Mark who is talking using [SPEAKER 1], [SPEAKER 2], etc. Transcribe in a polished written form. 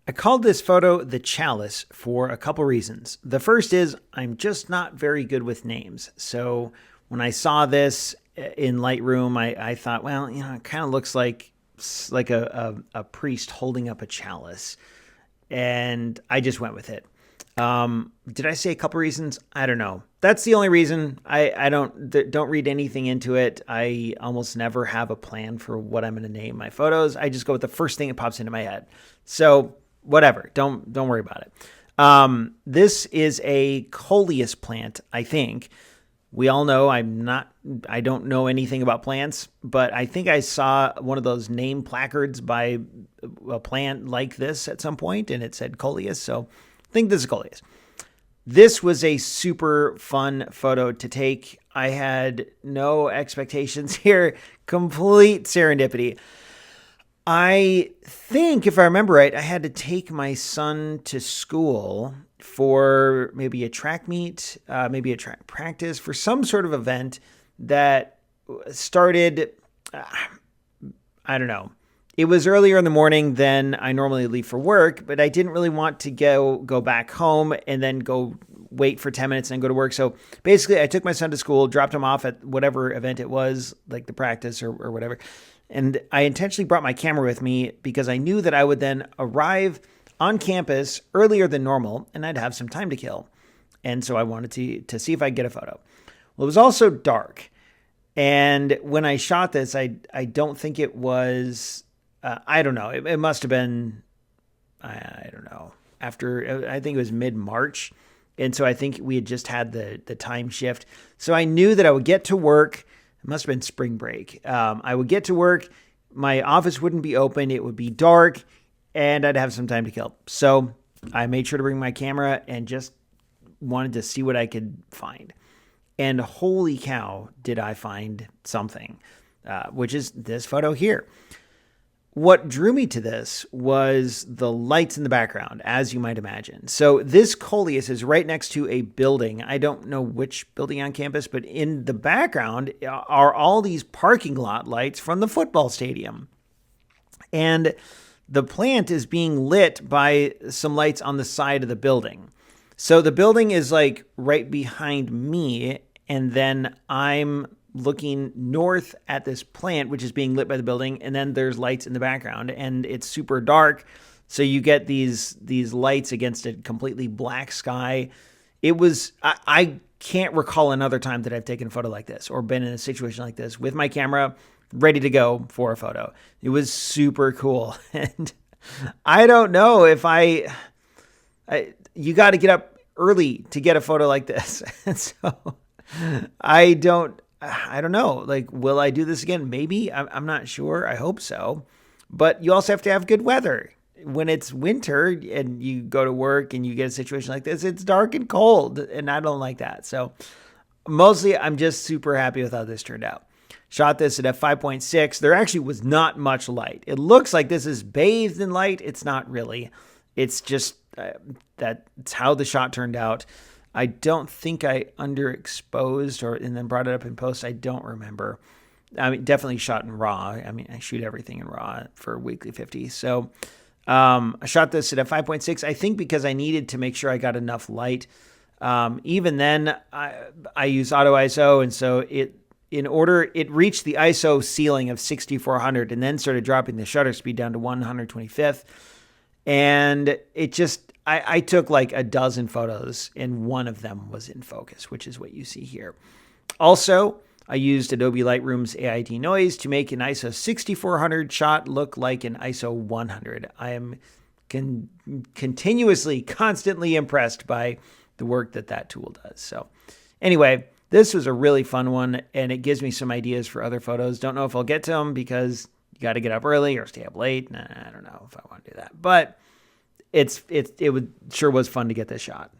[SPEAKER 1] I called this photo the Chalice for a couple reasons. The first is I'm just not very good with names. So when I saw this in Lightroom, I thought, well, it kind of looks like a priest holding up a chalice. And I just went with it. Did I say a couple reasons? I don't know. That's the only reason. I don't read anything into it. I almost never have a plan for what I'm going to name my photos. I just go with the first thing that pops into my head. So whatever. Don't worry about it. This is a coleus plant, I think. We all know I don't know anything about plants, but I think I saw one of those name placards by a plant like this at some point, and it said coleus. So I think this is coleus. This was a super fun photo to take. I had no expectations here, complete serendipity. I think, if I remember right, I had to take my son to school for maybe a track meet, maybe a track practice, for some sort of event that started, I don't know. It was earlier in the morning than I normally leave for work, but I didn't really want to go back home and then go wait for 10 minutes and go to work. So basically, I took my son to school, dropped him off at whatever event it was, like the practice or whatever. And I intentionally brought my camera with me because I knew that I would then arrive on campus earlier than normal and I'd have some time to kill. And so I wanted to see if I could get a photo. Well, it was also dark. And when I shot this, I don't think it was, I don't know. It must have been, I don't know, after, I think it was mid-March. And so I think we had just had the time shift. So I knew that I would get to work. It must have been spring break. I would get to work. My office wouldn't be open. It would be dark and I'd have some time to kill. So I made sure to bring my camera and just wanted to see what I could find. And holy cow, did I find something, which is this photo here. What drew me to this was the lights in the background, as you might imagine. So this coleus is right next to a building. I don't know which building on campus, but in the background are all these parking lot lights from the football stadium. And the plant is being lit by some lights on the side of the building. So the building is like right behind me, and then I'm looking north at this plant, which is being lit by the building, and then there's lights in the background, and it's super dark. So you get these lights against a completely black sky. It was, I can't recall another time that I've taken a photo like this or been in a situation like this with my camera ready to go for a photo. It was super cool. And I don't know if you got to get up early to get a photo like this. And so I don't know. Like, will I do this again? Maybe. I'm not sure. I hope so. But you also have to have good weather. When it's winter and you go to work and you get a situation like this, it's dark and cold, and I don't like that. So mostly I'm just super happy with how this turned out. Shot this at f5.6. There actually was not much light. It looks like this is bathed in light. It's not really. It's just that's how the shot turned out. I don't think I underexposed and then brought it up in post. I don't remember. I mean, definitely shot in RAW. I mean, I shoot everything in RAW for Weekly 50. So I shot this at a 5.6, I think because I needed to make sure I got enough light. Even then, I use auto ISO, and so it reached the ISO ceiling of 6400 and then started dropping the shutter speed down to 125th. And it just, I took like a dozen photos and one of them was in focus, which is what you see here. Also, I used Adobe Lightroom's AI denoise to make an ISO 6400 shot look like an ISO 100. I am constantly impressed by the work that tool does. So anyway, this was a really fun one, and it gives me some ideas for other photos. Don't know if I'll get to them because you got to get up early or stay up late. Nah, I don't know if I want to do that, but it sure was fun to get this shot.